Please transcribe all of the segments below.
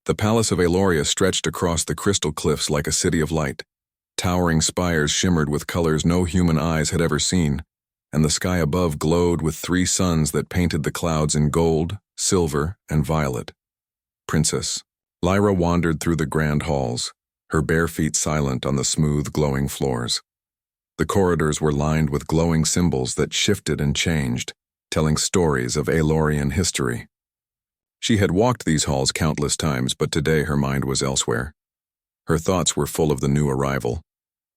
The palace of Aloria stretched across the crystal cliffs like a city of light. Towering spires shimmered with colors no human eyes had ever seen, and the sky above glowed with 3 suns that painted the clouds in gold, silver, and violet. Princess. Lyra wandered through the grand halls, her bare feet silent on the smooth, glowing floors. The corridors were lined with glowing symbols that shifted and changed, telling stories of Alorian history. She had walked these halls countless times, but today her mind was elsewhere. Her thoughts were full of the new arrival,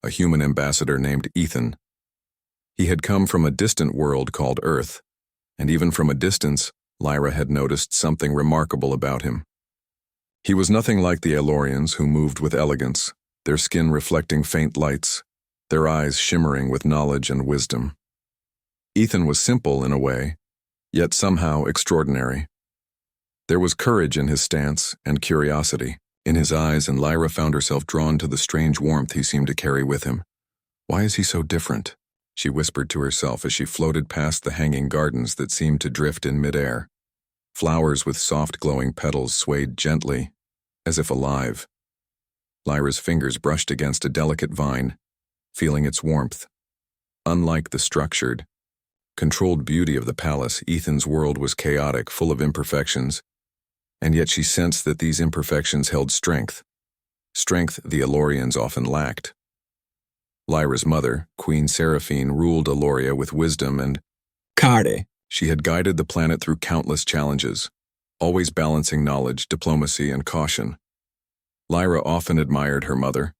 a human ambassador named Ethan. He had come from a distant world called Earth, and even from a distance, Lyra had noticed something remarkable about him. He was nothing like the Alorians, who moved with elegance, their skin reflecting faint lights, their eyes shimmering with knowledge and wisdom. Ethan was simple in a way, yet somehow extraordinary. There was courage in his stance and curiosity in his eyes, and Lyra found herself drawn to the strange warmth he seemed to carry with him. "Why is he so different?" she whispered to herself as she floated past the hanging gardens that seemed to drift in midair. Flowers with soft glowing petals swayed gently, as if alive. Lyra's fingers brushed against a delicate vine, feeling its warmth. Unlike the structured, controlled beauty of the palace, Ethan's world was chaotic, full of imperfections, and yet she sensed that these imperfections held strength the Alorians often lacked. Lyra's mother, Queen Seraphine, ruled Aloria with wisdom and Carde. She had guided the planet through countless challenges, always balancing knowledge, diplomacy, and caution. Lyra often admired her mother,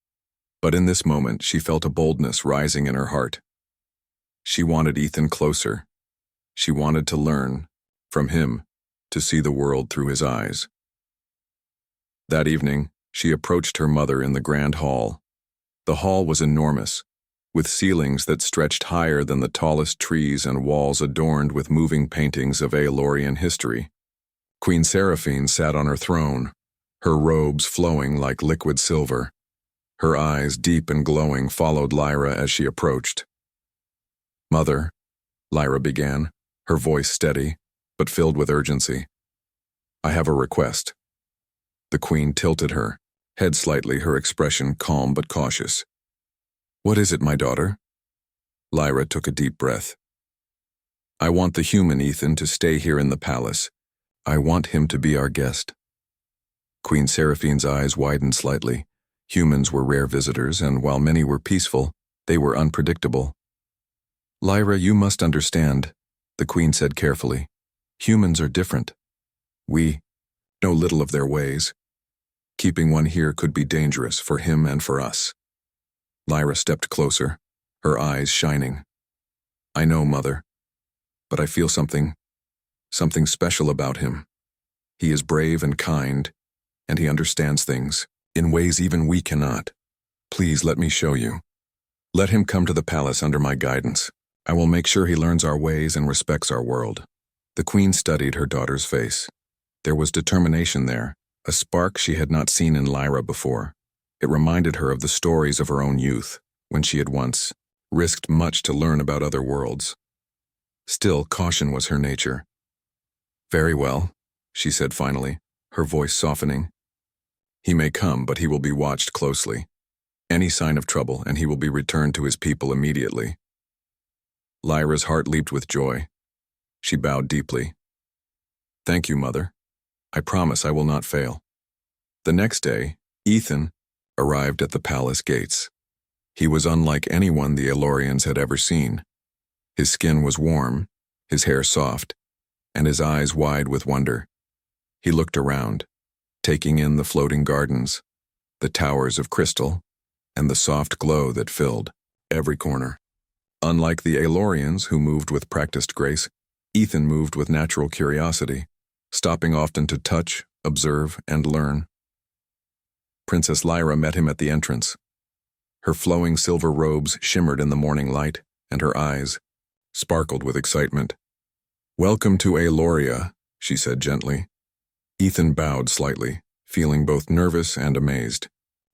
but in this moment she felt a boldness rising in her heart. She wanted Ethan closer. She wanted to learn from him, to see the world through his eyes. That evening, she approached her mother in the grand hall. The hall was enormous, with ceilings that stretched higher than the tallest trees and walls adorned with moving paintings of Alorian history. Queen Seraphine sat on her throne, her robes flowing like liquid silver. Her eyes, deep and glowing, followed Lyra as she approached. "Mother," Lyra began, her voice steady, but filled with urgency. "I have a request." The queen tilted her head slightly, her expression calm but cautious. "What is it, my daughter?" Lyra took a deep breath. "I want the human Ethan to stay here in the palace. I want him to be our guest." Queen Seraphine's eyes widened slightly. Humans were rare visitors, and while many were peaceful, they were unpredictable. "Lyra, you must understand," the queen said carefully. "Humans are different. We know little of their ways. Keeping one here could be dangerous for him and for us." Lyra stepped closer, her eyes shining. "I know, Mother, but I feel something special about him. He is brave and kind, and he understands things in ways even we cannot. Please let me show you. Let him come to the palace under my guidance. I will make sure he learns our ways and respects our world." The queen studied her daughter's face. There was determination there, a spark she had not seen in Lyra before. It reminded her of the stories of her own youth, when she had once risked much to learn about other worlds. Still, caution was her nature. "Very well," she said finally, her voice softening. "He may come, but he will be watched closely. Any sign of trouble, and he will be returned to his people immediately." Lyra's heart leaped with joy. She bowed deeply. "Thank you, Mother. I promise I will not fail." The next day, Ethan arrived at the palace gates. He was unlike anyone the Alorians had ever seen. His skin was warm, his hair soft, and his eyes wide with wonder. He looked around, taking in the floating gardens, the towers of crystal, and the soft glow that filled every corner. Unlike the Alorians, who moved with practiced grace, Ethan moved with natural curiosity, stopping often to touch, observe, and learn. Princess Lyra met him at the entrance. Her flowing silver robes shimmered in the morning light, and her eyes sparkled with excitement. "Welcome to Aloria," she said gently. Ethan bowed slightly, feeling both nervous and amazed.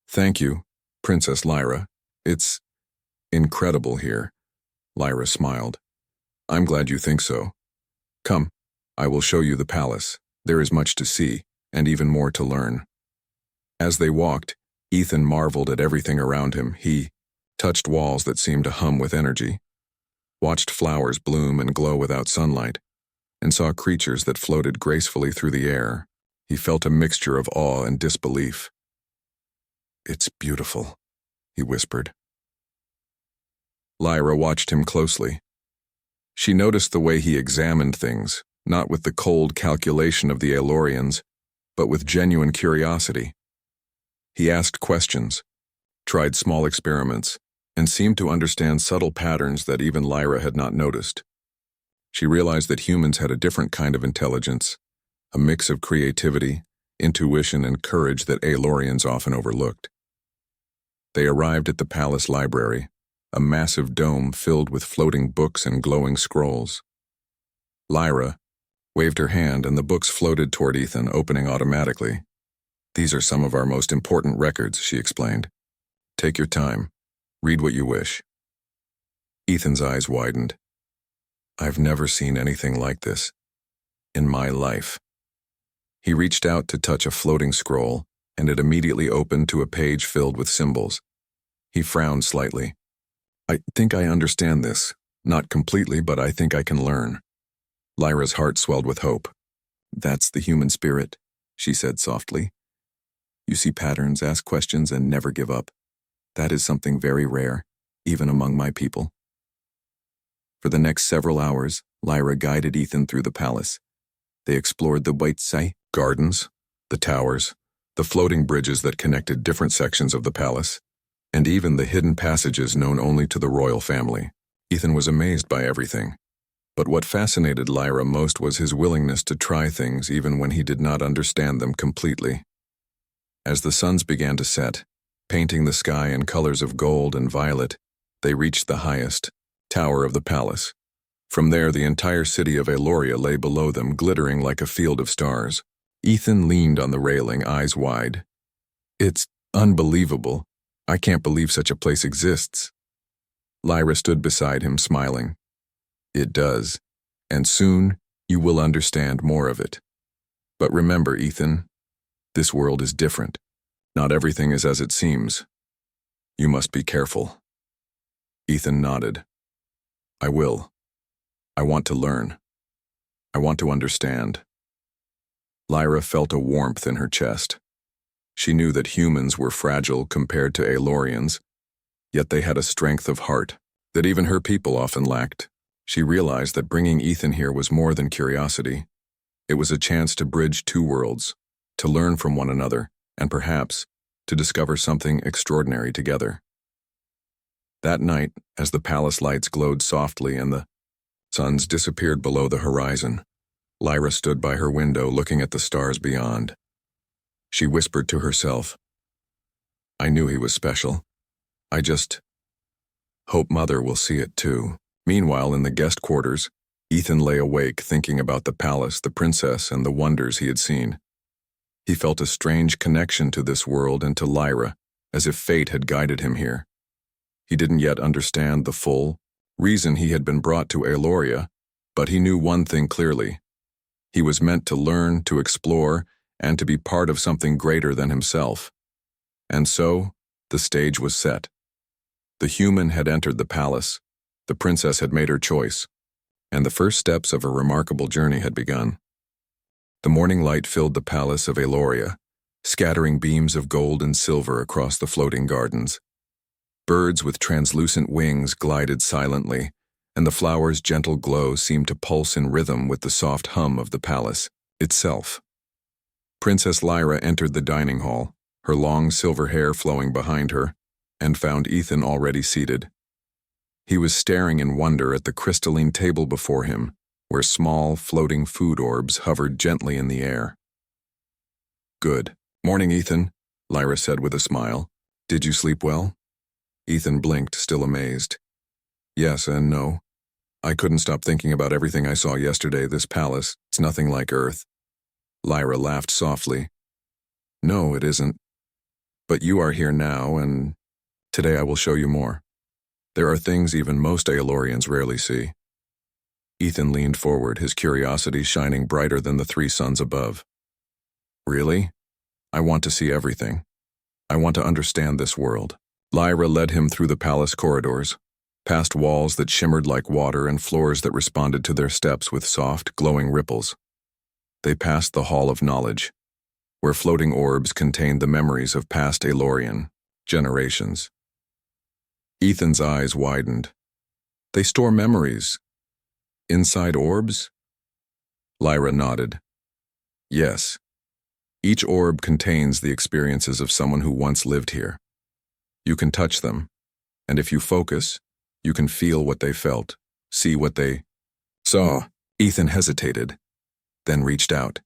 "Thank you, Princess Lyra. It's incredible here." Lyra smiled. "I'm glad you think so. Come, I will show you the palace. There is much to see, and even more to learn." As they walked, Ethan marveled at everything around him. He touched walls that seemed to hum with energy, watched flowers bloom and glow without sunlight, and saw creatures that floated gracefully through the air. He felt a mixture of awe and disbelief. "It's beautiful," he whispered. Lyra watched him closely. She noticed the way he examined things, not with the cold calculation of the Aelorians, but with genuine curiosity. He asked questions, tried small experiments, and seemed to understand subtle patterns that even Lyra had not noticed. She realized that humans had a different kind of intelligence, a mix of creativity, intuition, and courage that Aelorians often overlooked. They arrived at the palace library, a massive dome filled with floating books and glowing scrolls. Lyra waved her hand and the books floated toward Ethan, opening automatically. "These are some of our most important records," she explained. "Take your time. Read what you wish." Ethan's eyes widened. "I've never seen anything like this in my life." He reached out to touch a floating scroll, and it immediately opened to a page filled with symbols. He frowned slightly. "I think I understand this. Not completely, but I think I can learn." Lyra's heart swelled with hope. "That's the human spirit," she said softly. "You see patterns, ask questions, and never give up. That is something very rare, even among my people." For the next several hours, Lyra guided Ethan through the palace. They explored the HFY gardens, the towers, the floating bridges that connected different sections of the palace, and even the hidden passages known only to the royal family. Ethan was amazed by everything. But what fascinated Lyra most was his willingness to try things even when he did not understand them completely. As the suns began to set, painting the sky in colors of gold and violet, they reached the highest tower of the palace. From there, the entire city of Aeloria lay below them, glittering like a field of stars. Ethan leaned on the railing, eyes wide. "It's unbelievable. I can't believe such a place exists." Lyra stood beside him, smiling. "It does, and soon you will understand more of it. But remember, Ethan, this world is different. Not everything is as it seems. You must be careful." Ethan nodded. "I will. I want to learn. I want to understand." Lyra felt a warmth in her chest. She knew that humans were fragile compared to Aelorians, yet they had a strength of heart that even her people often lacked. She realized that bringing Ethan here was more than curiosity. It was a chance to bridge two worlds, to learn from one another, and perhaps to discover something extraordinary together. That night, as the palace lights glowed softly and the suns disappeared below the horizon, Lyra stood by her window looking at the stars beyond. She whispered to herself, "I knew he was special. I just hope Mother will see it too." Meanwhile, in the guest quarters, Ethan lay awake thinking about the palace, the princess, and the wonders he had seen. He felt a strange connection to this world and to Lyra, as if fate had guided him here. He didn't yet understand the full reason he had been brought to Aeloria, but he knew one thing clearly. He was meant to learn, to explore, and to be part of something greater than himself. And so, the stage was set. The human had entered the palace, the princess had made her choice, and the first steps of a remarkable journey had begun. The morning light filled the palace of Aeloria, scattering beams of gold and silver across the floating gardens. Birds with translucent wings glided silently, and the flowers' gentle glow seemed to pulse in rhythm with the soft hum of the palace itself. Princess Lyra entered the dining hall, her long silver hair flowing behind her, and found Ethan already seated. He was staring in wonder at the crystalline table before him, where small, floating food orbs hovered gently in the air. "Good. Morning, Ethan," Lyra said with a smile. "Did you sleep well?" Ethan blinked, still amazed. "Yes and no. I couldn't stop thinking about everything I saw yesterday. This palace, it's nothing like Earth." Lyra laughed softly. "No, it isn't. But you are here now, and today I will show you more. There are things even most Aelorians rarely see." Ethan leaned forward, his curiosity shining brighter than the three suns above. "Really? I want to see everything. I want to understand this world. Lyra led him through the palace corridors, past walls that shimmered like water and floors that responded to their steps with soft, glowing ripples. They passed the Hall of Knowledge, where floating orbs contained the memories of past Aelorian generations. Ethan's eyes widened. They store memories. Inside orbs? Lyra nodded. Yes. Each orb contains the experiences of someone who once lived here. You can touch them, and if you focus, you can feel what they felt, see what they saw. Ethan hesitated, then reached out.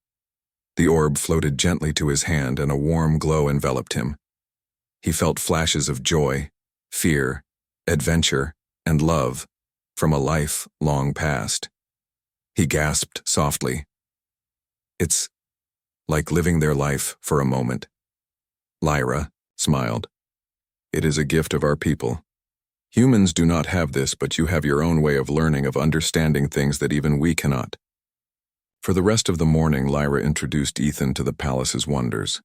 The orb floated gently to his hand and a warm glow enveloped him. He felt flashes of joy, fear, adventure, and love from a life long past. He gasped softly. It's like living their life for a moment. Lyra smiled. It is a gift of our people. Humans do not have this, but you have your own way of learning, of understanding things that even we cannot. For the rest of the morning, Lyra introduced Ethan to the palace's wonders.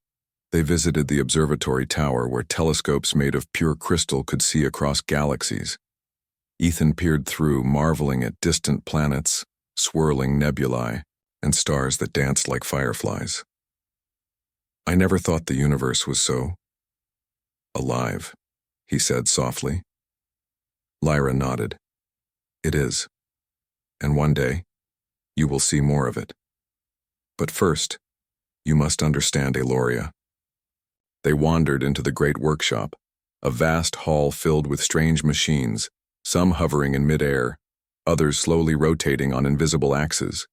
They visited the observatory tower where telescopes made of pure crystal could see across galaxies. Ethan peered through, marveling at distant planets, swirling nebulae, and stars that danced like fireflies. I never thought the universe was so alive, he said softly. Lyra nodded. It is. And one day, you will see more of it. But first, you must understand Aeloria. They wandered into the great workshop, a vast hall filled with strange machines, some hovering in midair, others slowly rotating on invisible axes.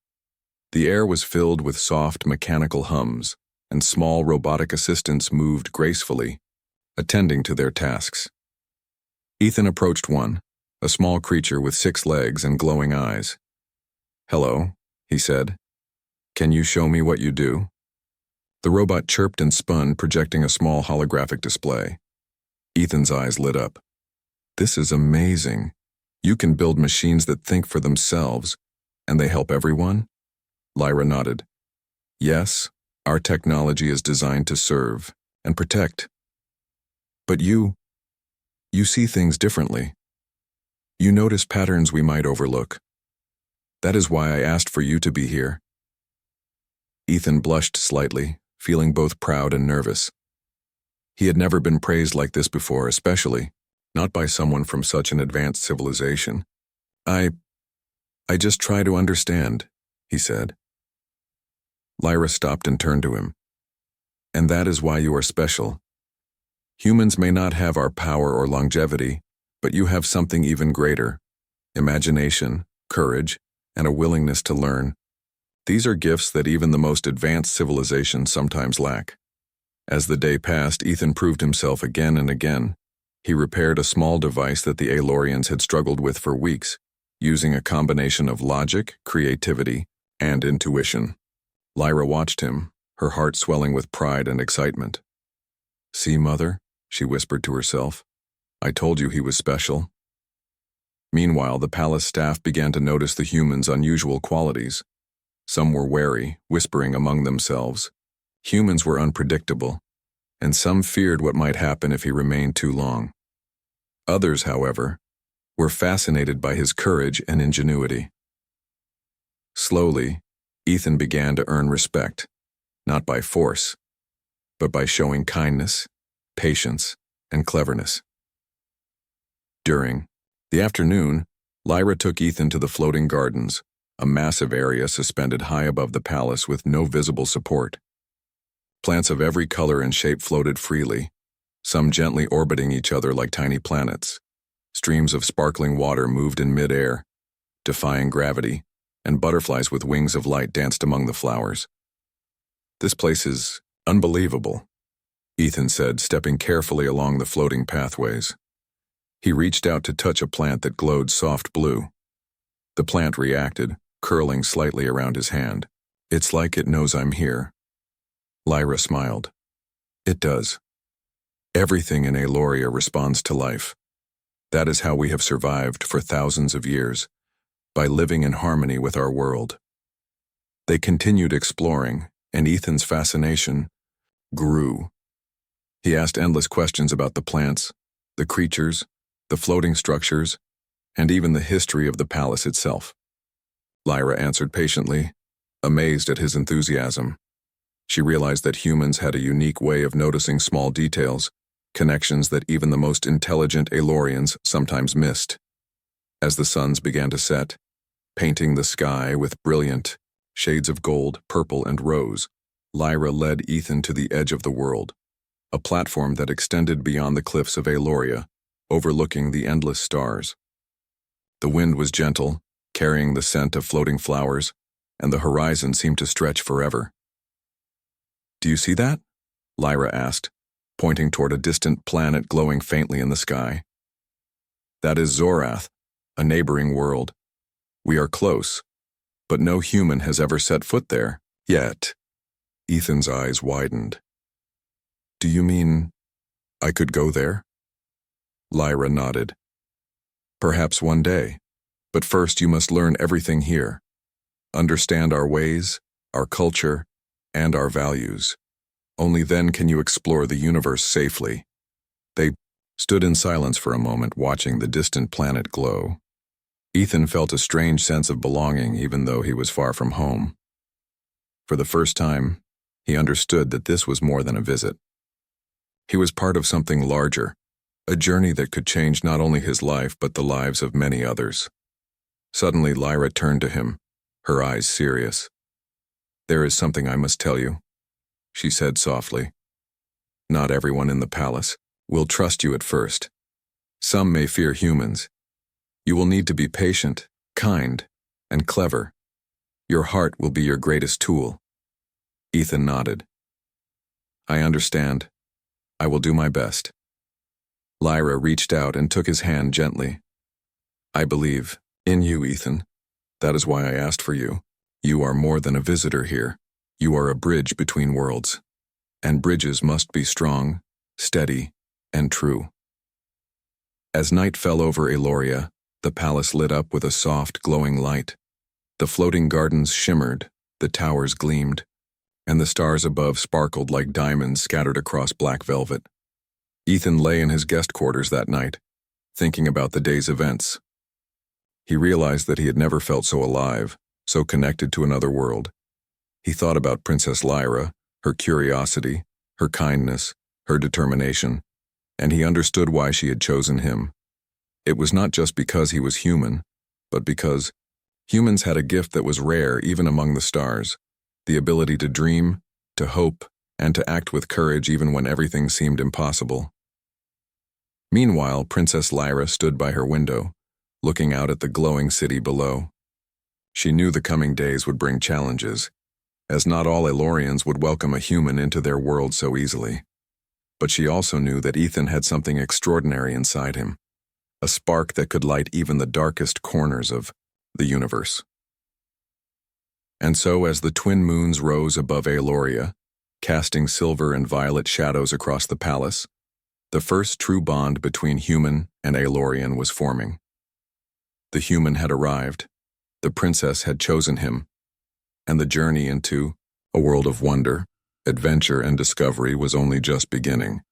The air was filled with soft mechanical hums, and small robotic assistants moved gracefully, attending to their tasks. Ethan approached one, a small creature with 6 legs and glowing eyes. Hello, he said. Can you show me what you do? The robot chirped and spun, projecting a small holographic display. Ethan's eyes lit up. This is amazing. You can build machines that think for themselves, and they help everyone? Lyra nodded. Yes, our technology is designed to serve and protect. But you see things differently. You notice patterns we might overlook. That is why I asked for you to be here. Ethan blushed slightly, feeling both proud and nervous. He had never been praised like this before, especially not by someone from such an advanced civilization. I just try to understand, he said. Lyra stopped and turned to him. And that is why you are special. Humans may not have our power or longevity, but you have something even greater: imagination, courage, and a willingness to learn. These are gifts that even the most advanced civilizations sometimes lack. As the day passed, Ethan proved himself again and again. He repaired a small device that the Aelorians had struggled with for weeks, using a combination of logic, creativity, and intuition. Lyra watched him, her heart swelling with pride and excitement. See, Mother, she whispered to herself. I told you he was special. Meanwhile, the palace staff began to notice the humans' unusual qualities. Some were wary, whispering among themselves. Humans were unpredictable, and some feared what might happen if he remained too long. Others, however, were fascinated by his courage and ingenuity. Slowly, Ethan began to earn respect, not by force, but by showing kindness, patience, and cleverness. During the afternoon, Lyra took Ethan to the floating gardens, a massive area suspended high above the palace with no visible support. Plants of every color and shape floated freely, some gently orbiting each other like tiny planets. Streams of sparkling water moved in mid-air, defying gravity, and butterflies with wings of light danced among the flowers. This place is unbelievable, Ethan said, stepping carefully along the floating pathways. He reached out to touch a plant that glowed soft blue. The plant reacted, curling slightly around his hand. It's like it knows I'm here. Lyra smiled. It does. Everything in Aeloria responds to life. That is how we have survived for thousands of years, by living in harmony with our world. They continued exploring, and Ethan's fascination grew. He asked endless questions about the plants, the creatures, the floating structures, and even the history of the palace itself. Lyra answered patiently, amazed at his enthusiasm. She realized that humans had a unique way of noticing small details, connections that even the most intelligent Aelorians sometimes missed. As the suns began to set, painting the sky with brilliant shades of gold, purple, and rose, Lyra led Ethan to the edge of the world, a platform that extended beyond the cliffs of Aeloria, overlooking the endless stars. The wind was gentle, carrying the scent of floating flowers, and the horizon seemed to stretch forever. "Do you see that?" Lyra asked, pointing toward a distant planet glowing faintly in the sky. "That is Zorath, a neighboring world. We are close, but no human has ever set foot there, yet." Ethan's eyes widened. "Do you mean I could go there?" Lyra nodded. "Perhaps one day, but first you must learn everything here. Understand our ways, our culture, and our values. Only then can you explore the universe safely." They stood in silence for a moment, watching the distant planet glow. Ethan felt a strange sense of belonging even though he was far from home. For the first time, he understood that this was more than a visit. He was part of something larger, a journey that could change not only his life but the lives of many others. Suddenly, Lyra turned to him, her eyes serious. "There is something I must tell you," she said softly. "Not everyone in the palace will trust you at first. Some may fear humans. You will need to be patient, kind, and clever. Your heart will be your greatest tool." Ethan nodded. "I understand. I will do my best." Lyra reached out and took his hand gently. "I believe in you, Ethan. That is why I asked for you. You are more than a visitor here. You are a bridge between worlds. And bridges must be strong, steady, and true." As night fell over Aeloria, the palace lit up with a soft, glowing light. The floating gardens shimmered, the towers gleamed, and the stars above sparkled like diamonds scattered across black velvet. Ethan lay in his guest quarters that night, thinking about the day's events. He realized that he had never felt so alive, so connected to another world. He thought about Princess Lyra, her curiosity, her kindness, her determination, and he understood why she had chosen him. It was not just because he was human, but because humans had a gift that was rare even among the stars, the ability to dream, to hope, and to act with courage even when everything seemed impossible. Meanwhile, Princess Lyra stood by her window, looking out at the glowing city below. She knew the coming days would bring challenges, as not all Aelorians would welcome a human into their world so easily. But she also knew that Ethan had something extraordinary inside him, a spark that could light even the darkest corners of the universe. And so as the twin moons rose above Aeloria, casting silver and violet shadows across the palace, the first true bond between human and Aelorian was forming. The human had arrived, the princess had chosen him, and the journey into a world of wonder, adventure, and discovery was only just beginning.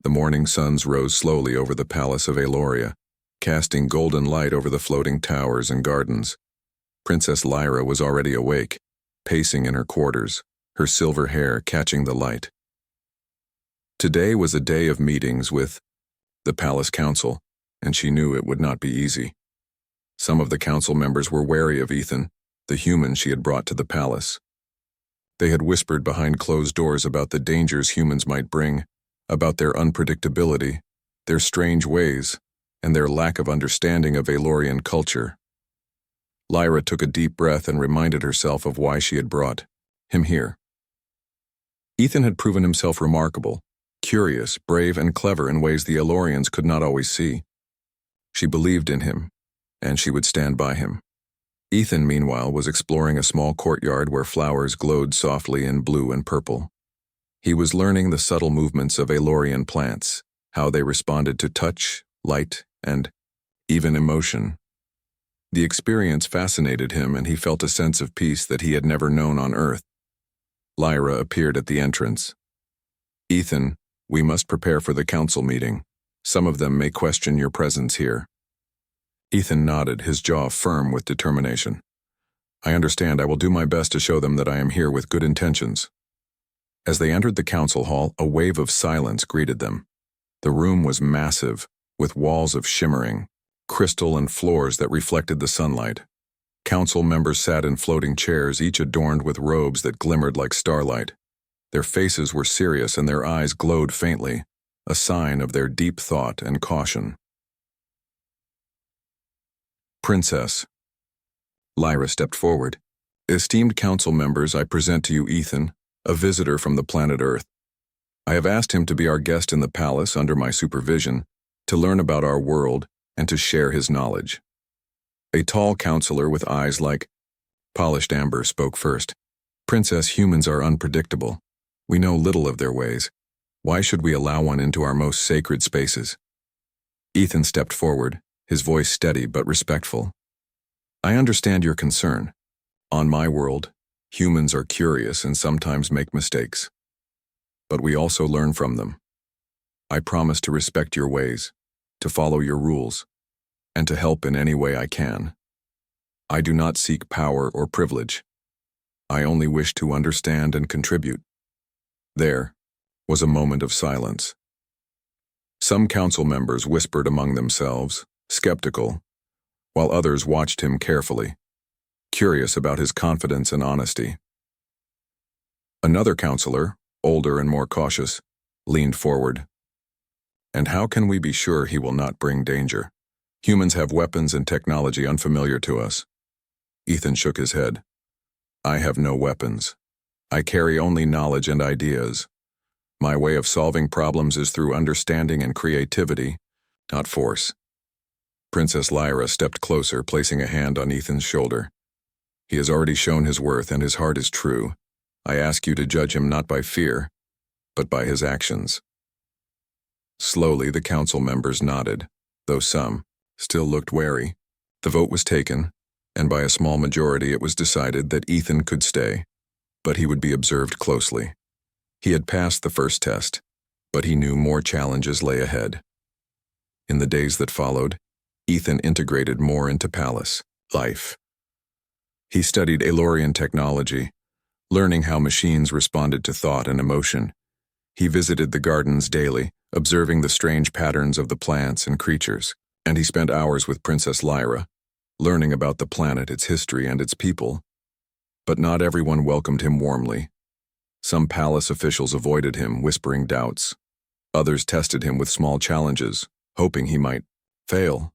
The morning suns rose slowly over the palace of Aeloria, casting golden light over the floating towers and gardens. Princess Lyra was already awake, pacing in her quarters, her silver hair catching the light. Today was a day of meetings with the palace council, and she knew it would not be easy. Some of the council members were wary of Ethan, the human she had brought to the palace. They had whispered behind closed doors about the dangers humans might bring, about their unpredictability, their strange ways, and their lack of understanding of Aelorian culture. Lyra took a deep breath and reminded herself of why she had brought him here. Ethan had proven himself remarkable, curious, brave, and clever in ways the Aelorians could not always see. She believed in him, and she would stand by him. Ethan, meanwhile, was exploring a small courtyard where flowers glowed softly in blue and purple. He was learning the subtle movements of Aelorian plants, how they responded to touch, light, and even emotion. The experience fascinated him, and he felt a sense of peace that he had never known on Earth. Lyra appeared at the entrance. Ethan, we must prepare for the council meeting. Some of them may question your presence here. Ethan nodded, his jaw firm with determination. I understand. I will do my best to show them that I am here with good intentions. As they entered the council hall, a wave of silence greeted them. The room was massive, with walls of shimmering crystal and floors that reflected the sunlight. Council members sat in floating chairs, each adorned with robes that glimmered like starlight. Their faces were serious and their eyes glowed faintly, a sign of their deep thought and caution. Princess. Lyra stepped forward. Esteemed council members, I present to you Ethan, a visitor from the planet Earth. I have asked him to be our guest in the palace under my supervision, to learn about our world and to share his knowledge. A tall counselor with eyes like polished amber spoke first. Princess, humans are unpredictable. We know little of their ways. Why should we allow one into our most sacred spaces? Ethan stepped forward, his voice steady but respectful. I understand your concern. On my world, humans are curious and sometimes make mistakes. But we also learn from them. I promise to respect your ways, to follow your rules, and to help in any way I can. I do not seek power or privilege. I only wish to understand and contribute. There was a moment of silence. Some council members whispered among themselves, skeptical, while others watched him carefully, curious about his confidence and honesty. Another counselor, older and more cautious, leaned forward. And how can we be sure he will not bring danger? Humans have weapons and technology unfamiliar to us. Ethan shook his head. I have no weapons. I carry only knowledge and ideas. My way of solving problems is through understanding and creativity, not force. Princess Lyra stepped closer, placing a hand on Ethan's shoulder. He has already shown his worth and his heart is true. I ask you to judge him not by fear, but by his actions. Slowly, the council members nodded, though some still looked wary. The vote was taken, and by a small majority it was decided that Ethan could stay, but he would be observed closely. He had passed the first test, but he knew more challenges lay ahead. In the days that followed, Ethan integrated more into palace life. He studied Aelorian technology, learning how machines responded to thought and emotion. He visited the gardens daily, observing the strange patterns of the plants and creatures, and he spent hours with Princess Lyra, learning about the planet, its history, and its people. But not everyone welcomed him warmly. Some palace officials avoided him, whispering doubts. Others tested him with small challenges, hoping he might fail.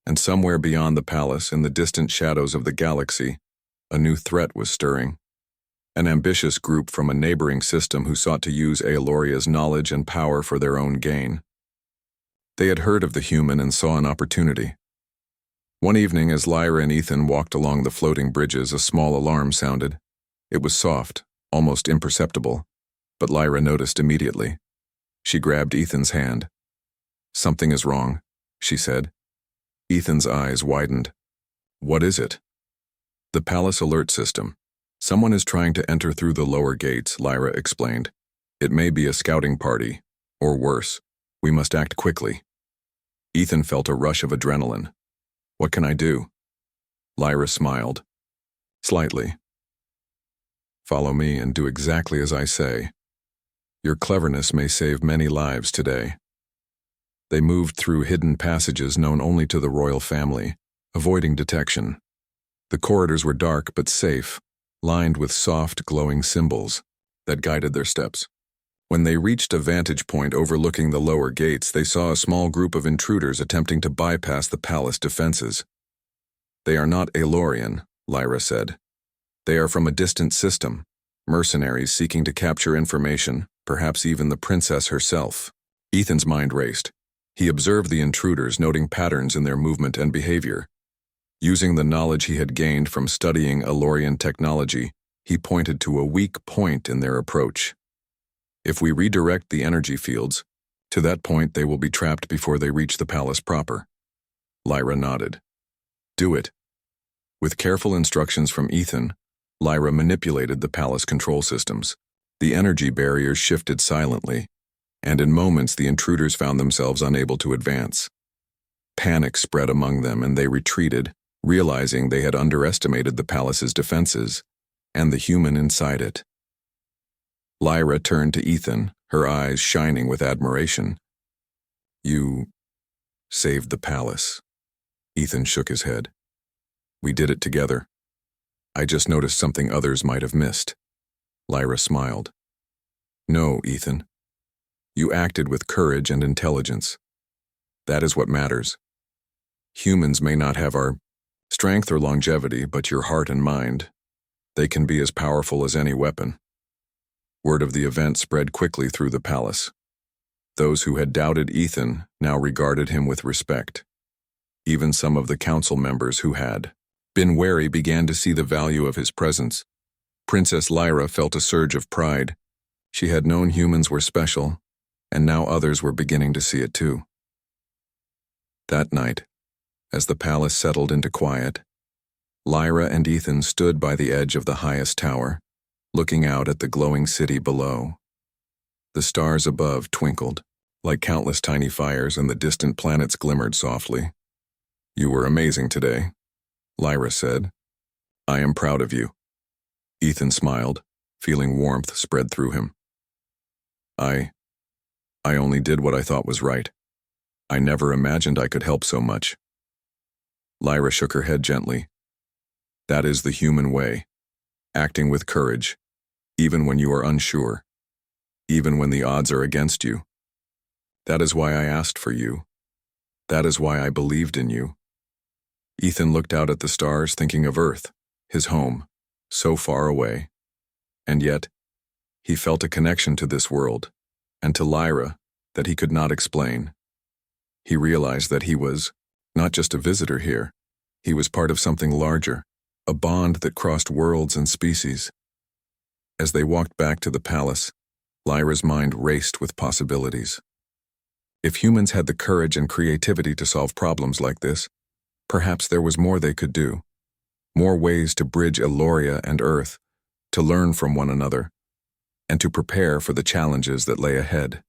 And somewhere beyond the palace, in the distant shadows of the galaxy, a new threat was stirring. An ambitious group from a neighboring system who sought to use Aeloria's knowledge and power for their own gain. They had heard of the human and saw an opportunity. One evening, as Lyra and Ethan walked along the floating bridges, a small alarm sounded. It was soft, almost imperceptible, but Lyra noticed immediately. She grabbed Ethan's hand. Something is wrong, she said. Ethan's eyes widened. What is it? The palace alert system. Someone is trying to enter through the lower gates, Lyra explained. It may be a scouting party, or worse. We must act quickly. Ethan felt a rush of adrenaline. What can I do? Lyra smiled. Slightly. Follow me and do exactly as I say. Your cleverness may save many lives today. They moved through hidden passages known only to the royal family, avoiding detection. The corridors were dark but safe, lined with soft, glowing symbols that guided their steps. When they reached a vantage point overlooking the lower gates, they saw a small group of intruders attempting to bypass the palace defenses. They are not Aelorian, Lyra said. They are from a distant system, mercenaries seeking to capture information, perhaps even the princess herself. Ethan's mind raced. He observed the intruders, noting patterns in their movement and behavior. Using the knowledge he had gained from studying Aelorian technology, he pointed to a weak point in their approach. If we redirect the energy fields, to that point they will be trapped before they reach the palace proper. Lyra nodded. Do it. With careful instructions from Ethan, Lyra manipulated the palace control systems. The energy barriers shifted silently, and in moments the intruders found themselves unable to advance. Panic spread among them and they retreated, realizing they had underestimated the palace's defenses and the human inside it. Lyra turned to Ethan, her eyes shining with admiration. "You saved the palace." Ethan shook his head. "We did it together. I just noticed something others might have missed." Lyra smiled. "No, Ethan. You acted with courage and intelligence. That is what matters. Humans may not have our strength or longevity, but your heart and mind, they can be as powerful as any weapon." Word of the event spread quickly through the palace. Those who had doubted Ethan now regarded him with respect. Even some of the council members who had been wary began to see the value of his presence. Princess Lyra felt a surge of pride. She had known humans were special, and now others were beginning to see it too. That night, as the palace settled into quiet, Lyra and Ethan stood by the edge of the highest tower, looking out at the glowing city below. The stars above twinkled, like countless tiny fires, and the distant planets glimmered softly. "You were amazing today," Lyra said. "I am proud of you." Ethan smiled, feeling warmth spread through him. I only did what I thought was right. I never imagined I could help so much." Lyra shook her head gently. "That is the human way, acting with courage, even when you are unsure, even when the odds are against you. That is why I asked for you. That is why I believed in you." Ethan looked out at the stars, thinking of Earth, his home, so far away. And yet, he felt a connection to this world, and to Lyra, that he could not explain. He realized that he was not just a visitor here, he was part of something larger, a bond that crossed worlds and species. As they walked back to the palace, Lyra's mind raced with possibilities. If humans had the courage and creativity to solve problems like this, perhaps there was more they could do. More ways to bridge Eloria and Earth, to learn from one another, and to prepare for the challenges that lay ahead.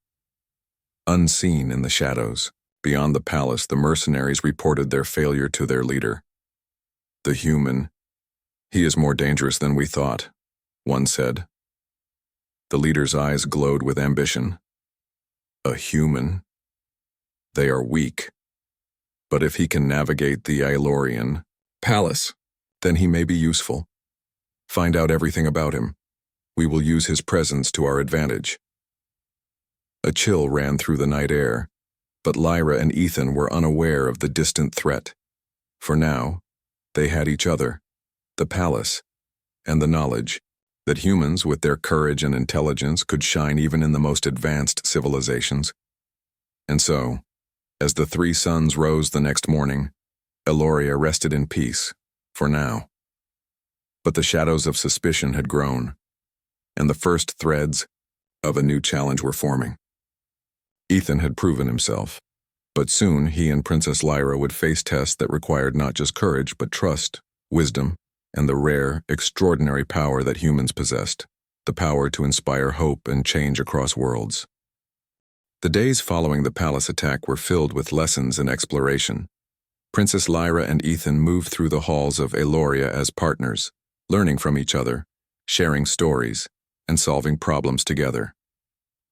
Unseen in the shadows, beyond the palace, the mercenaries reported their failure to their leader. "The human. He is more dangerous than we thought," one said. The leader's eyes glowed with ambition. "A human? They are weak. But if he can navigate the Aelorian palace, then he may be useful. Find out everything about him. We will use his presence to our advantage." A chill ran through the night air, but Lyra and Ethan were unaware of the distant threat. For now, they had each other, the palace, and the knowledge that humans with their courage and intelligence could shine even in the most advanced civilizations. And so, as the three suns rose the next morning, Eloria rested in peace, for now. But the shadows of suspicion had grown, and the first threads of a new challenge were forming. Ethan had proven himself, but soon he and Princess Lyra would face tests that required not just courage, but trust, wisdom, and the rare, extraordinary power that humans possessed, the power to inspire hope and change across worlds. The days following the palace attack were filled with lessons and exploration. Princess Lyra and Ethan moved through the halls of Eloria as partners, learning from each other, sharing stories, and solving problems together.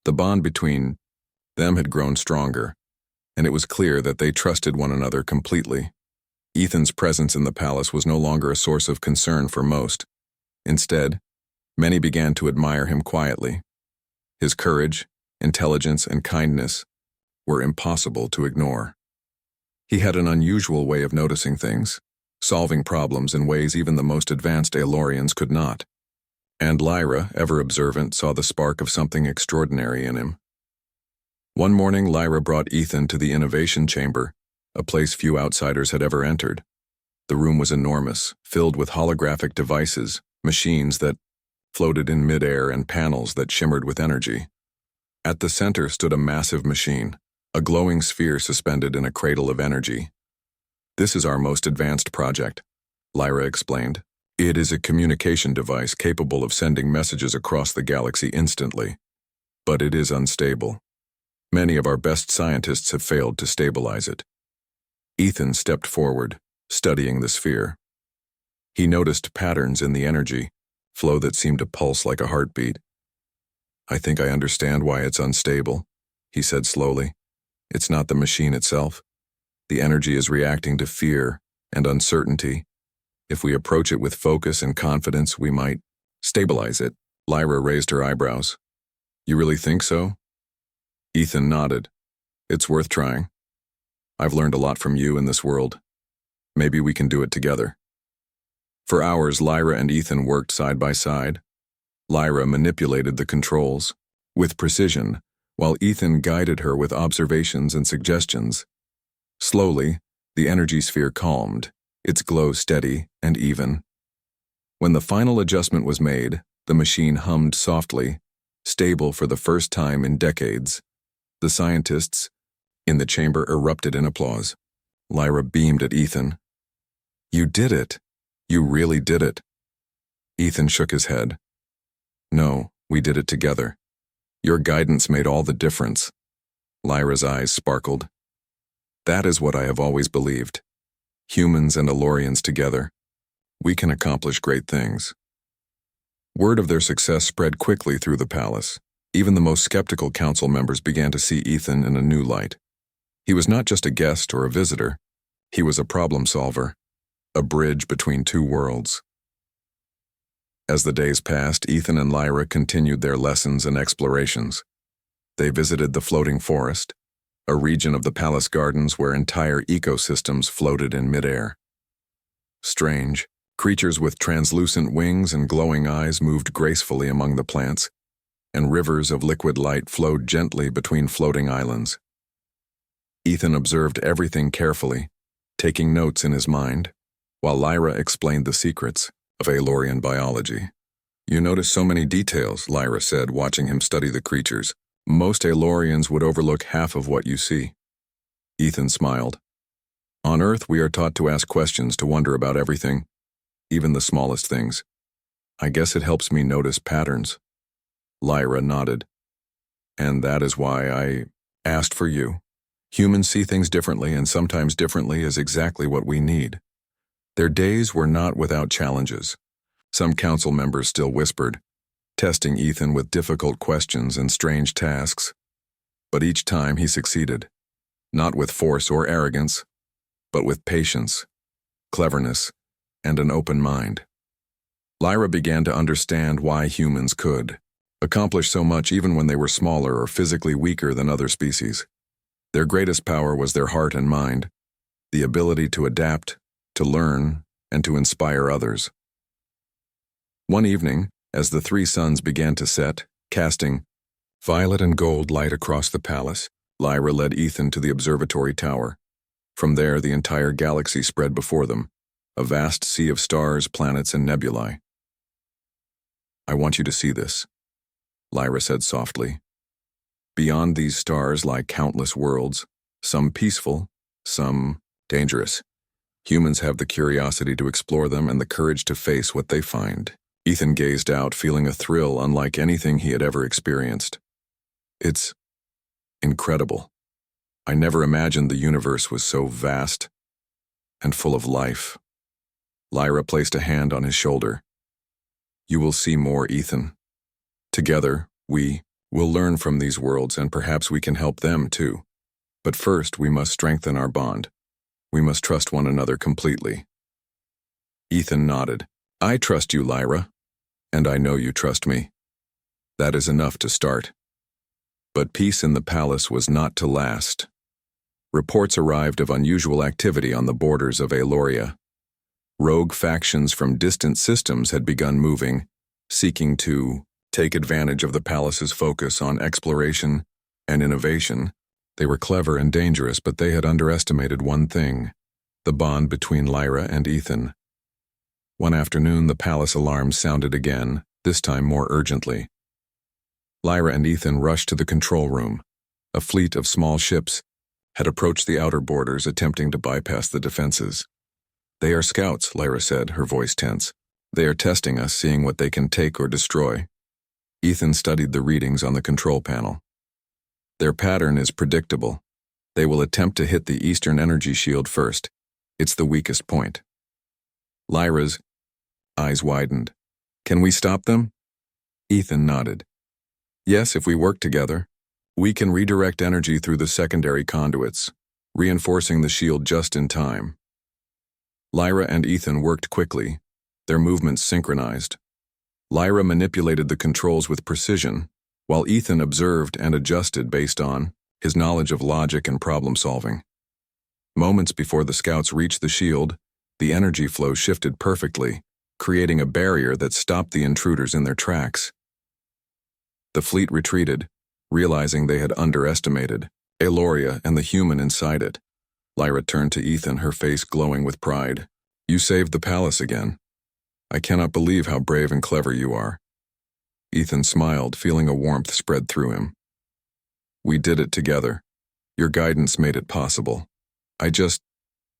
The bond between them had grown stronger, and it was clear that they trusted one another completely. Ethan's presence in the palace was no longer a source of concern for most. Instead, many began to admire him quietly. His courage, intelligence, and kindness were impossible to ignore. He had an unusual way of noticing things, solving problems in ways even the most advanced Aelorians could not. And Lyra, ever observant, saw the spark of something extraordinary in him. One morning, Lyra brought Ethan to the Innovation Chamber, a place few outsiders had ever entered. The room was enormous, filled with holographic devices, machines that floated in midair, and panels that shimmered with energy. At the center stood a massive machine, a glowing sphere suspended in a cradle of energy. "This is our most advanced project," Lyra explained. It is a communication device capable of sending messages across the galaxy instantly, but it is unstable. Many of our best scientists have failed to stabilize it. Ethan stepped forward, studying the sphere. He noticed patterns in the energy flow that seemed to pulse like a heartbeat. "I think I understand why it's unstable," he said slowly. "It's not the machine itself. The energy is reacting to fear and uncertainty. If we approach it with focus and confidence, we might stabilize it." Lyra raised her eyebrows. "You really think so?" Ethan nodded. "It's worth trying. I've learned a lot from you in this world. Maybe we can do it together." For hours, Lyra and Ethan worked side by side. Lyra manipulated the controls with precision, while Ethan guided her with observations and suggestions. Slowly, the energy sphere calmed, its glow steady and even. When the final adjustment was made, the machine hummed softly, stable for the first time in decades. The scientists in the chamber erupted in applause. Lyra beamed at Ethan. "You did it. You really did it." Ethan shook his head. "No, we did it together. Your guidance made all the difference." Lyra's eyes sparkled. "That is what I have always believed. Humans and Elorians together, we can accomplish great things." Word of their success spread quickly through the palace. Even the most skeptical council members began to see Ethan in a new light. He was not just a guest or a visitor. He was a problem solver, a bridge between two worlds. As the days passed, Ethan and Lyra continued their lessons and explorations. They visited the floating forest, a region of the palace gardens where entire ecosystems floated in midair. Strange, creatures with translucent wings and glowing eyes moved gracefully among the plants, and rivers of liquid light flowed gently between floating islands. Ethan observed everything carefully, taking notes in his mind, while Lyra explained the secrets of Elorian biology. "You notice so many details," Lyra said, watching him study the creatures. "Most Elorians would overlook half of what you see." Ethan smiled. "On Earth, we are taught to ask questions, to wonder about everything, even the smallest things. I guess it helps me notice patterns." Lyra nodded. "And that is why I asked for you. Humans see things differently, and sometimes differently is exactly what we need." Their days were not without challenges. Some council members still whispered, testing Ethan with difficult questions and strange tasks. But each time he succeeded, not with force or arrogance, but with patience, cleverness, and an open mind. Lyra began to understand why humans could accomplish so much even when they were smaller or physically weaker than other species. Their greatest power was their heart and mind, the ability to adapt, to learn, and to inspire others. One evening, as the three suns began to set, casting violet and gold light across the palace, Lyra led Ethan to the observatory tower. From there, the entire galaxy spread before them, a vast sea of stars, planets, and nebulae. "I want you to see this," Lyra said softly. "Beyond these stars lie countless worlds, some peaceful, some dangerous. Humans have the curiosity to explore them and the courage to face what they find." Ethan gazed out, feeling a thrill unlike anything he had ever experienced. "It's incredible. I never imagined the universe was so vast and full of life." Lyra placed a hand on his shoulder. "You will see more, Ethan. Together, we will learn from these worlds, and perhaps we can help them too. But first, we must strengthen our bond. We must trust one another completely." Ethan nodded. "I trust you, Lyra, and I know you trust me. That is enough to start." But peace in the palace was not to last. Reports arrived of unusual activity on the borders of Eloria. Rogue factions from distant systems had begun moving, seeking to take advantage of the palace's focus on exploration and innovation. They were clever and dangerous, but they had underestimated one thing: the bond between Lyra and Ethan. One afternoon, the palace alarms sounded again, this time more urgently. Lyra and Ethan rushed to the control room. A fleet of small ships had approached the outer borders, attempting to bypass the defenses. "They are scouts," Lyra said, her voice tense. They are testing us, seeing what they can take or destroy. Ethan studied the readings on the control panel. Their pattern is predictable. They will attempt to hit the Eastern energy shield first. It's the weakest point. Lyra's eyes widened. Can we stop them? Ethan nodded. Yes, if we work together. We can redirect energy through the secondary conduits, reinforcing the shield just in time. Lyra and Ethan worked quickly, their movements synchronized. Lyra manipulated the controls with precision, while Ethan observed and adjusted based on his knowledge of logic and problem-solving. Moments before the scouts reached the shield, the energy flow shifted perfectly, creating a barrier that stopped the intruders in their tracks. The fleet retreated, realizing they had underestimated Aloria and the human inside it. Lyra turned to Ethan, her face glowing with pride. You saved the palace again. I cannot believe how brave and clever you are. Ethan smiled, feeling a warmth spread through him. We did it together. Your guidance made it possible. I just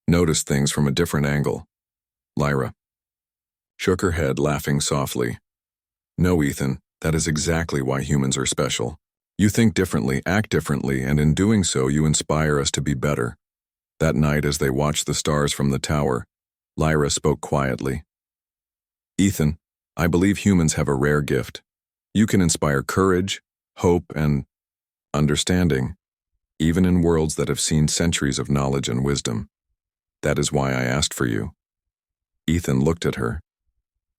noticed things from a different angle. Lyra shook her head, laughing softly. No, Ethan, that is exactly why humans are special. You think differently, act differently, and in doing so you inspire us to be better. That night, as they watched the stars from the tower, Lyra spoke quietly. Ethan, I believe humans have a rare gift. You can inspire courage, hope, and understanding, even in worlds that have seen centuries of knowledge and wisdom. That is why I asked for you. Ethan looked at her,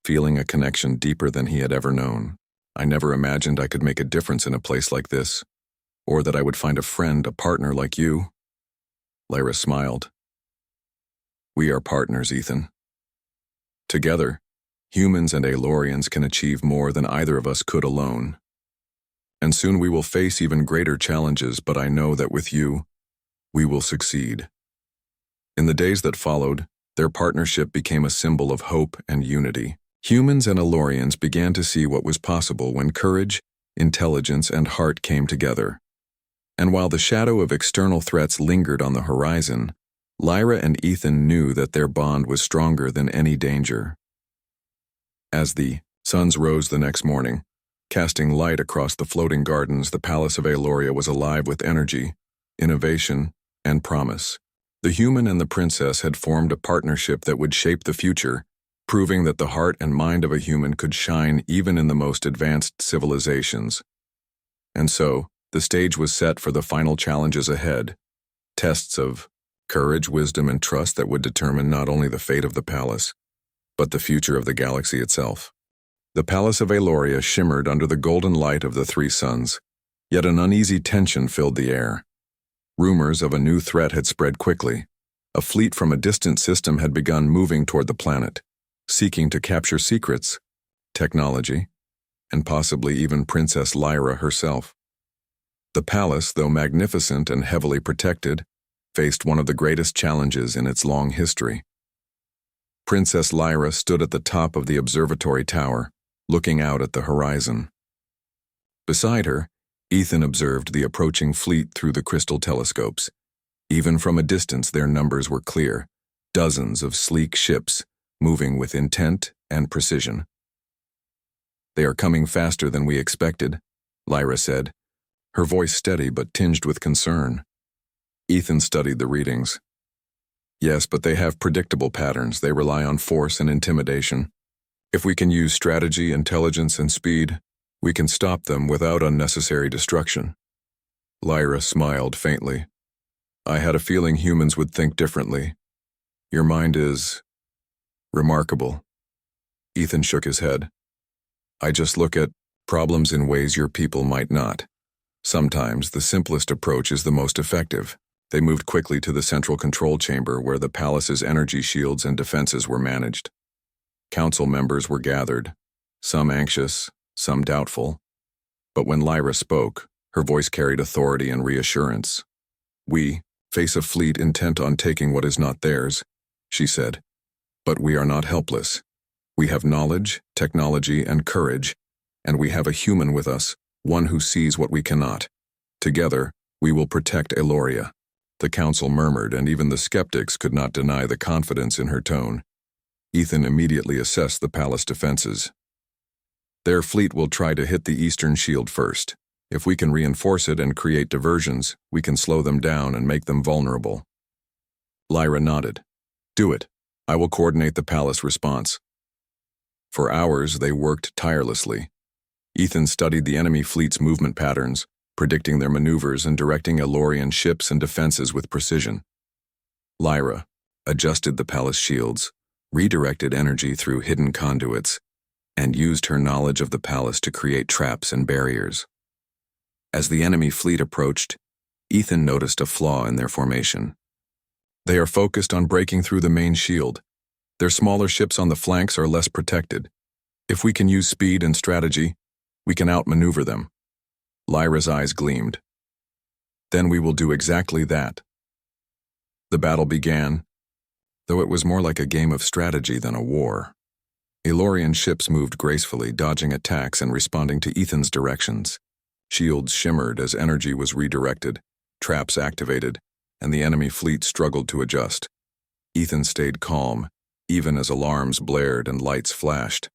feeling a connection deeper than he had ever known. I never imagined I could make a difference in a place like this, or that I would find a friend, a partner like you. Lyra smiled. We are partners, Ethan. Together, humans and Alorians can achieve more than either of us could alone. And soon we will face even greater challenges, but I know that with you, we will succeed. In the days that followed, their partnership became a symbol of hope and unity. Humans and Alorians began to see what was possible when courage, intelligence, and heart came together. And while the shadow of external threats lingered on the horizon, Lyra and Ethan knew that their bond was stronger than any danger. As the suns rose the next morning, casting light across the floating gardens, the palace of Aloria was alive with energy, innovation, and promise. The human and the princess had formed a partnership that would shape the future, proving that the heart and mind of a human could shine even in the most advanced civilizations. And so, the stage was set for the final challenges ahead, tests of courage, wisdom, and trust that would determine not only the fate of the palace, but the future of the galaxy itself. The palace of Aloria shimmered under the golden light of the three suns, yet an uneasy tension filled the air. Rumors of a new threat had spread quickly. A fleet from a distant system had begun moving toward the planet, seeking to capture secrets, technology, and possibly even Princess Lyra herself. The palace, though magnificent and heavily protected, faced one of the greatest challenges in its long history. Princess Lyra stood at the top of the observatory tower, looking out at the horizon. Beside her, Ethan observed the approaching fleet through the crystal telescopes. Even from a distance, their numbers were clear, dozens of sleek ships, moving with intent and precision. They are coming faster than we expected, Lyra said, her voice steady but tinged with concern. Ethan studied the readings. Yes, but they have predictable patterns. They rely on force and intimidation. If we can use strategy, intelligence, and speed, we can stop them without unnecessary destruction. Lyra smiled faintly. I had a feeling humans would think differently. Your mind is remarkable. Ethan shook his head. I just look at problems in ways your people might not. Sometimes the simplest approach is the most effective. They moved quickly to the central control chamber where the palace's energy shields and defenses were managed. Council members were gathered, some anxious, some doubtful. But when Lyra spoke, her voice carried authority and reassurance. We face a fleet intent on taking what is not theirs, she said. But we are not helpless. We have knowledge, technology, and courage, and we have a human with us, one who sees what we cannot. Together, we will protect Aloria. The council murmured, and even the skeptics could not deny the confidence in her tone. Ethan immediately assessed the palace defenses. Their fleet will try to hit the eastern shield first. If we can reinforce it and create diversions, we can slow them down and make them vulnerable. Lyra nodded. Do it. I will coordinate the palace response. For hours, they worked tirelessly. Ethan studied the enemy fleet's movement patterns, predicting their maneuvers and directing Elorian ships and defenses with precision. Lyra adjusted the palace shields, redirected energy through hidden conduits, and used her knowledge of the palace to create traps and barriers. As the enemy fleet approached, Ethan noticed a flaw in their formation. They are focused on breaking through the main shield. Their smaller ships on the flanks are less protected. If we can use speed and strategy, we can outmaneuver them. Lyra's eyes gleamed. Then we will do exactly that. The battle began, though it was more like a game of strategy than a war. Elorian ships moved gracefully, dodging attacks and responding to Ethan's directions. Shields shimmered as energy was redirected, traps activated, and the enemy fleet struggled to adjust. Ethan stayed calm, even as alarms blared and lights flashed.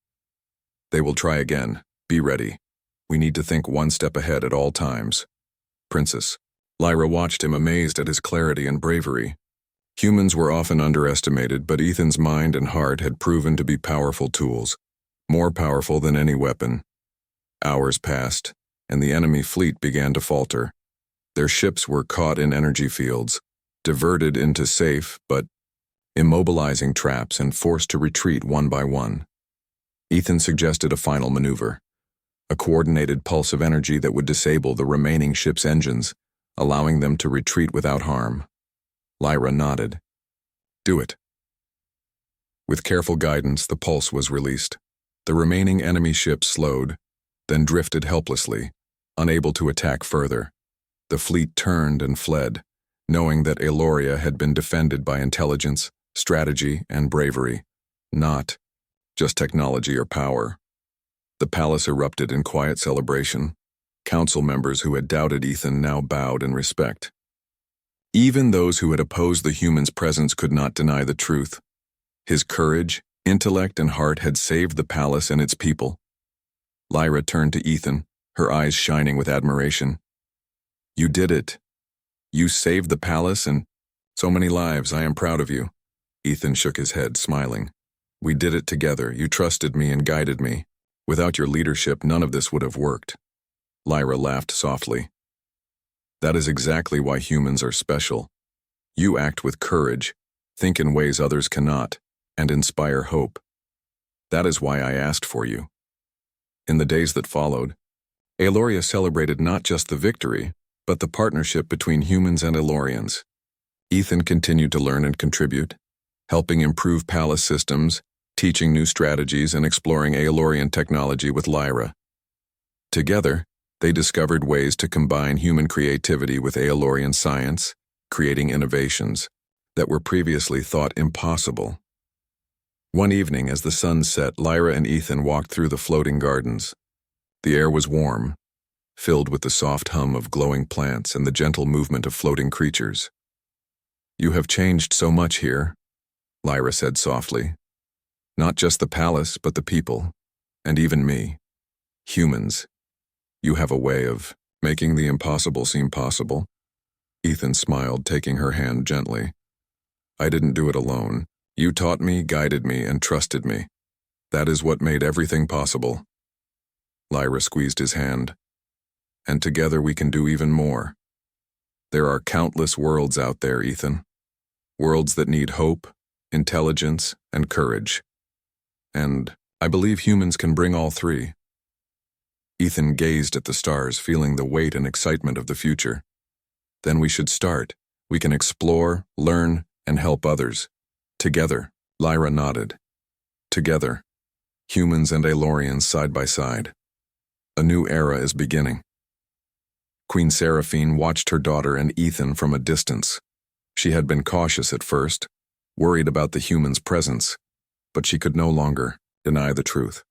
They will try again. Be ready. We need to think one step ahead at all times. Princess. Lyra watched him, amazed at his clarity and bravery. Humans were often underestimated, but Ethan's mind and heart had proven to be powerful tools, more powerful than any weapon. Hours passed, and the enemy fleet began to falter. Their ships were caught in energy fields, diverted into safe but immobilizing traps and forced to retreat one by one. Ethan suggested a final maneuver, a coordinated pulse of energy that would disable the remaining ship's engines, allowing them to retreat without harm. Lyra nodded. Do it. With careful guidance, the pulse was released. The remaining enemy ships slowed, then drifted helplessly, unable to attack further. The fleet turned and fled, knowing that Eloria had been defended by intelligence, strategy, and bravery, not just technology or power. The palace erupted in quiet celebration. Council members who had doubted Ethan now bowed in respect. Even those who had opposed the human's presence could not deny the truth. His courage, intellect, and heart had saved the palace and its people. Lyra turned to Ethan, her eyes shining with admiration. You did it. You saved the palace and so many lives. I am proud of you. Ethan shook his head, smiling. We did it together. You trusted me and guided me. Without your leadership, none of this would have worked. Lyra laughed softly. That is exactly why humans are special. You act with courage, think in ways others cannot, and inspire hope. That is why I asked for you. In the days that followed, Eloria celebrated not just the victory, but the partnership between humans and Elorians. Ethan continued to learn and contribute, helping improve palace systems, teaching new strategies, and exploring Aelorian technology with Lyra. Together, they discovered ways to combine human creativity with Aelorian science, creating innovations that were previously thought impossible. One evening, as the sun set, Lyra and Ethan walked through the floating gardens. The air was warm, filled with the soft hum of glowing plants and the gentle movement of floating creatures. You have changed so much here, Lyra said softly. Not just the palace, but the people, and even me. Humans. You have a way of making the impossible seem possible. Ethan smiled, taking her hand gently. I didn't do it alone. You taught me, guided me, and trusted me. That is what made everything possible. Lyra squeezed his hand. And together we can do even more. There are countless worlds out there, Ethan. Worlds that need hope, intelligence, and courage. And I believe humans can bring all three. Ethan gazed at the stars, feeling the weight and excitement of the future. Then we should start. We can explore, learn, and help others. Together, Lyra nodded. Together, humans and Aelorians side by side. A new era is beginning. Queen Seraphine watched her daughter and Ethan from a distance. She had been cautious at first, worried about the human's presence, but she could no longer deny the truth.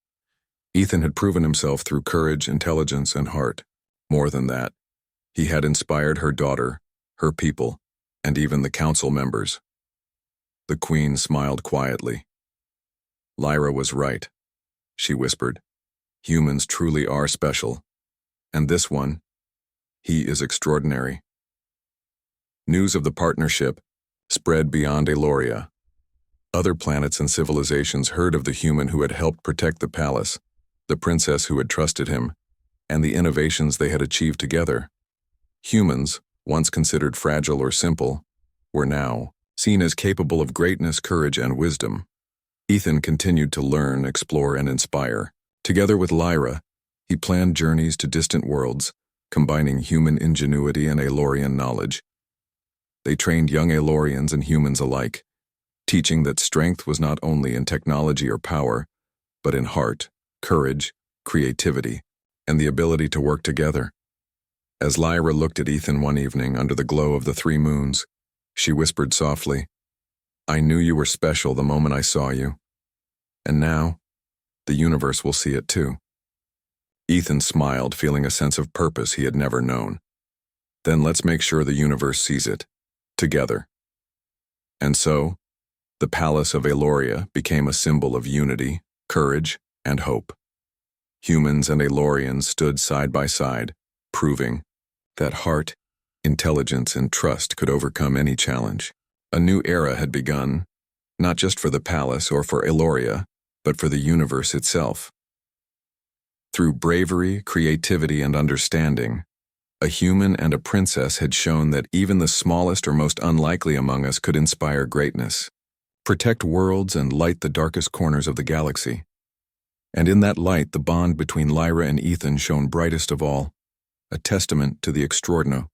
Ethan had proven himself through courage, intelligence, and heart. More than that, he had inspired her daughter, her people, and even the council members. The queen smiled quietly. Lyra was right, she whispered. Humans truly are special. And this one, he is extraordinary. News of the partnership spread beyond Eloria. Other planets and civilizations heard of the human who had helped protect the palace, the princess who had trusted him, and the innovations they had achieved together. Humans, once considered fragile or simple, were now seen as capable of greatness, courage, and wisdom. Ethan continued to learn, explore, and inspire. Together with Lyra, he planned journeys to distant worlds, combining human ingenuity and Elorian knowledge. They trained young Elorians and humans alike, teaching that strength was not only in technology or power, but in heart, courage, creativity, and the ability to work together. As Lyra looked at Ethan one evening under the glow of the 3 moons, she whispered softly, "I knew you were special the moment I saw you. And now, the universe will see it too." Ethan smiled, feeling a sense of purpose he had never known. "Then let's make sure the universe sees it. Together." And so, the Palace of Eloria became a symbol of unity, courage, and hope. Humans and Elorians stood side by side, proving that heart, intelligence, and trust could overcome any challenge. A new era had begun, not just for the palace or for Eloria, but for the universe itself. Through bravery, creativity, and understanding, a human and a princess had shown that even the smallest or most unlikely among us could inspire greatness, protect worlds, and light the darkest corners of the galaxy. And in that light, the bond between Lyra and Ethan shone brightest of all, a testament to the extraordinary